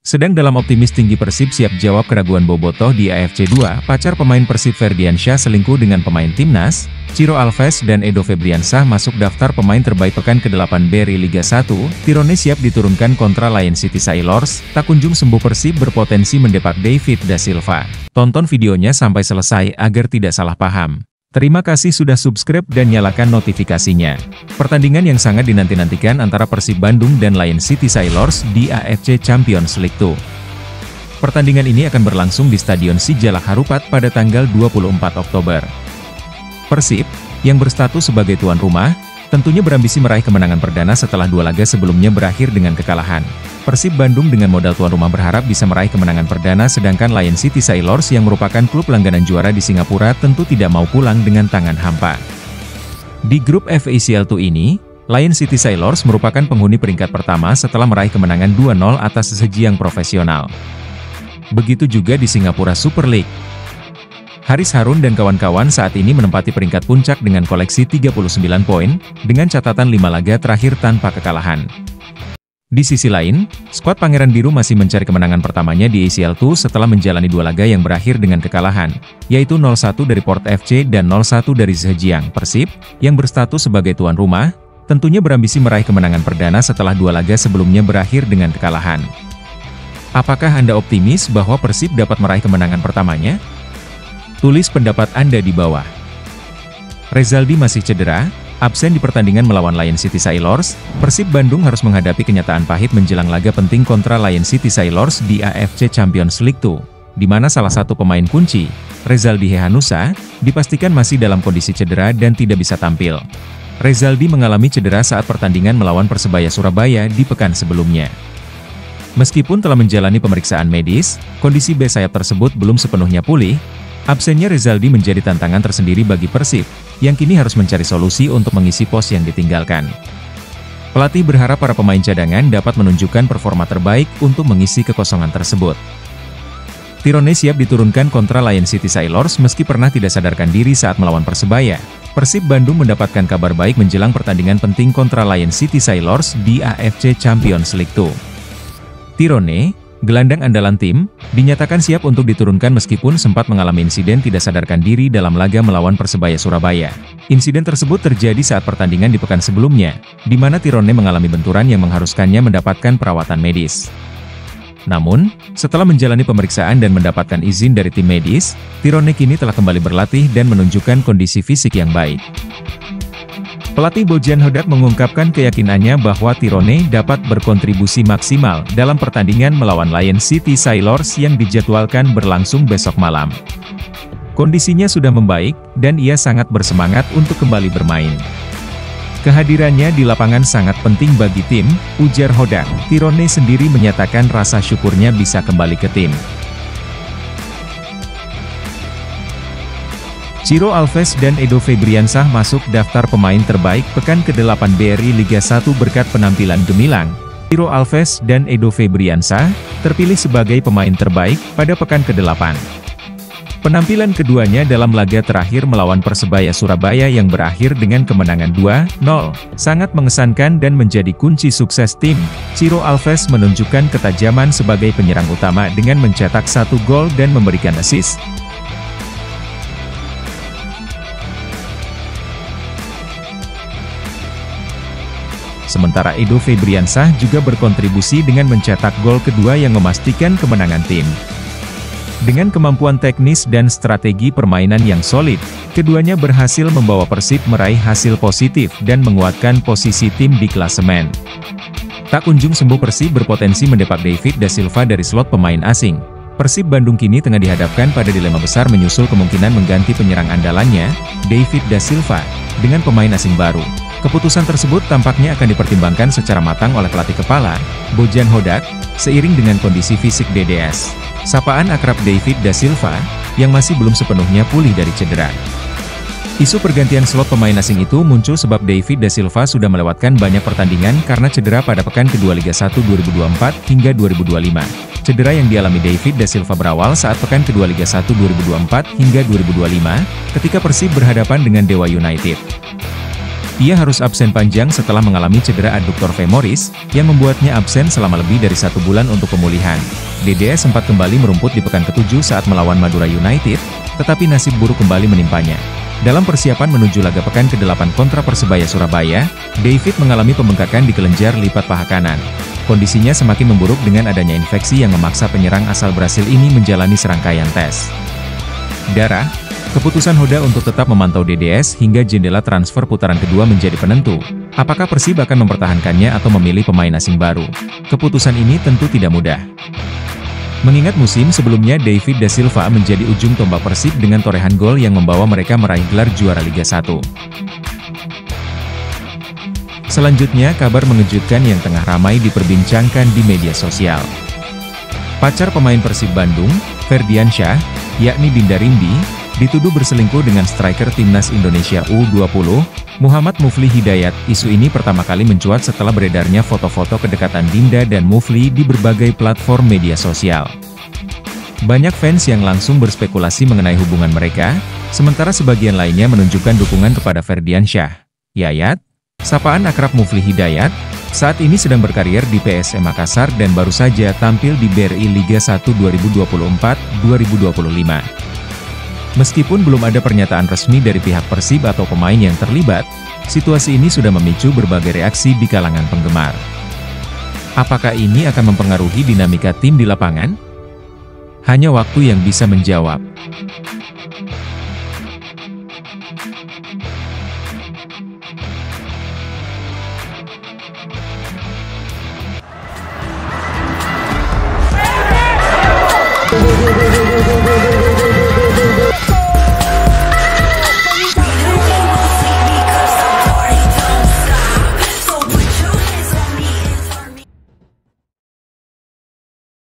Sedang dalam optimis tinggi Persib siap jawab keraguan Bobotoh di AFC 2, pacar pemain Persib Ferdiansyah selingkuh dengan pemain Timnas, Ciro Alves dan Edo Febriansah masuk daftar pemain terbaik pekan ke-8 BRI Liga 1, Tirone siap diturunkan kontra Lion City Sailors, tak kunjung sembuh Persib berpotensi mendepak David da Silva. Tonton videonya sampai selesai agar tidak salah paham. Terima kasih sudah subscribe dan nyalakan notifikasinya. Pertandingan yang sangat dinanti-nantikan antara Persib Bandung dan Lion City Sailors di AFC Champions League 2. Pertandingan ini akan berlangsung di Stadion Sijalak Harupat pada tanggal 24 Oktober. Persib, yang berstatus sebagai tuan rumah, tentunya berambisi meraih kemenangan perdana setelah dua laga sebelumnya berakhir dengan kekalahan. Persib Bandung dengan modal tuan rumah berharap bisa meraih kemenangan perdana, sedangkan Lion City Sailors yang merupakan klub langganan juara di Singapura tentu tidak mau pulang dengan tangan hampa. Di grup FACL 2 ini, Lion City Sailors merupakan penghuni peringkat pertama setelah meraih kemenangan 2-0 atas Zhejiang Profesional. Begitu juga di Singapura Super League. Haris Harun dan kawan-kawan saat ini menempati peringkat puncak dengan koleksi 39 poin, dengan catatan 5 laga terakhir tanpa kekalahan. Di sisi lain, skuad Pangeran Biru masih mencari kemenangan pertamanya di ACL 2 setelah menjalani dua laga yang berakhir dengan kekalahan, yaitu 0-1 dari Port FC dan 0-1 dari Zhejiang. Persib, yang berstatus sebagai tuan rumah, tentunya berambisi meraih kemenangan perdana setelah dua laga sebelumnya berakhir dengan kekalahan. Apakah Anda optimis bahwa Persib dapat meraih kemenangan pertamanya? Tulis pendapat Anda di bawah. Rezaldi masih cedera, absen di pertandingan melawan Lion City Sailors. Persib Bandung harus menghadapi kenyataan pahit menjelang laga penting kontra Lion City Sailors di AFC Champions League 2, di mana salah satu pemain kunci, Rezaldi Hehanussa, dipastikan masih dalam kondisi cedera dan tidak bisa tampil. Rezaldi mengalami cedera saat pertandingan melawan Persebaya Surabaya di pekan sebelumnya. Meskipun telah menjalani pemeriksaan medis, kondisi bek sayap tersebut belum sepenuhnya pulih. Absennya Rezaldi menjadi tantangan tersendiri bagi Persib, yang kini harus mencari solusi untuk mengisi pos yang ditinggalkan. Pelatih berharap para pemain cadangan dapat menunjukkan performa terbaik untuk mengisi kekosongan tersebut. Tirone siap diturunkan kontra Lion City Sailors meski pernah tidak sadarkan diri saat melawan Persebaya. Persib Bandung mendapatkan kabar baik menjelang pertandingan penting kontra Lion City Sailors di AFC Champions League 2. Tirone, gelandang andalan tim, dinyatakan siap untuk diturunkan meskipun sempat mengalami insiden tidak sadarkan diri dalam laga melawan Persebaya Surabaya. Insiden tersebut terjadi saat pertandingan di pekan sebelumnya, di mana Tirone mengalami benturan yang mengharuskannya mendapatkan perawatan medis. Namun, setelah menjalani pemeriksaan dan mendapatkan izin dari tim medis, Tirone kini telah kembali berlatih dan menunjukkan kondisi fisik yang baik. Pelatih Bojan Hodak mengungkapkan keyakinannya bahwa Tirone dapat berkontribusi maksimal dalam pertandingan melawan Lion City Sailors yang dijadwalkan berlangsung besok malam. Kondisinya sudah membaik, dan ia sangat bersemangat untuk kembali bermain. Kehadirannya di lapangan sangat penting bagi tim, ujar Hodak. Tirone sendiri menyatakan rasa syukurnya bisa kembali ke tim. Ciro Alves dan Edo Febriansah masuk daftar pemain terbaik pekan ke-8 BRI Liga 1 berkat penampilan gemilang. Ciro Alves dan Edo Febriansah terpilih sebagai pemain terbaik pada pekan ke-8. Penampilan keduanya dalam laga terakhir melawan Persebaya Surabaya yang berakhir dengan kemenangan 2-0 sangat mengesankan dan menjadi kunci sukses tim. Ciro Alves menunjukkan ketajaman sebagai penyerang utama dengan mencetak 1 gol dan memberikan assist. Sementara Edo Febriansah juga berkontribusi dengan mencetak gol kedua yang memastikan kemenangan tim. Dengan kemampuan teknis dan strategi permainan yang solid, keduanya berhasil membawa Persib meraih hasil positif dan menguatkan posisi tim di klasemen. Tak kunjung sembuh Persib berpotensi mendepak David da Silva dari slot pemain asing. Persib Bandung kini tengah dihadapkan pada dilema besar menyusul kemungkinan mengganti penyerang andalannya, David da Silva, dengan pemain asing baru. Keputusan tersebut tampaknya akan dipertimbangkan secara matang oleh pelatih kepala, Bojan Hodak, seiring dengan kondisi fisik DDS. Sapaan akrab David da Silva, yang masih belum sepenuhnya pulih dari cedera. Isu pergantian slot pemain asing itu muncul sebab David da Silva sudah melewatkan banyak pertandingan karena cedera pada pekan kedua Liga 1 2024 hingga 2025. Cedera yang dialami David da Silva berawal saat pekan kedua Liga 1 2024 hingga 2025, ketika Persib berhadapan dengan Dewa United. Ia harus absen panjang setelah mengalami cedera aduktor femoris, yang membuatnya absen selama lebih dari 1 bulan untuk pemulihan. DDS sempat kembali merumput di pekan ke-7 saat melawan Madura United, tetapi nasib buruk kembali menimpanya. Dalam persiapan menuju laga pekan ke-8 kontra Persebaya Surabaya, David mengalami pembengkakan di kelenjar lipat paha kanan. Kondisinya semakin memburuk dengan adanya infeksi yang memaksa penyerang asal Brasil ini menjalani serangkaian tes darah. Keputusan Hoda untuk tetap memantau DDS hingga jendela transfer putaran kedua menjadi penentu. Apakah Persib akan mempertahankannya atau memilih pemain asing baru? Keputusan ini tentu tidak mudah. Mengingat musim sebelumnya David da Silva menjadi ujung tombak Persib dengan torehan gol yang membawa mereka meraih gelar juara Liga 1. Selanjutnya kabar mengejutkan yang tengah ramai diperbincangkan di media sosial. Pacar pemain Persib Bandung, Ferdiansyah, yakni Dinda Rimdi, dituduh berselingkuh dengan striker timnas Indonesia U20, Muhammad Mufli Hidayat. Isu ini pertama kali mencuat setelah beredarnya foto-foto kedekatan Dinda dan Mufli di berbagai platform media sosial. Banyak fans yang langsung berspekulasi mengenai hubungan mereka, sementara sebagian lainnya menunjukkan dukungan kepada Ferdiansyah. Yayat, sapaan akrab Mufli Hidayat, saat ini sedang berkarir di PSM Makassar dan baru saja tampil di BRI Liga 1 2024-2025. Meskipun belum ada pernyataan resmi dari pihak Persib atau pemain yang terlibat, situasi ini sudah memicu berbagai reaksi di kalangan penggemar. Apakah ini akan mempengaruhi dinamika tim di lapangan? Hanya waktu yang bisa menjawab.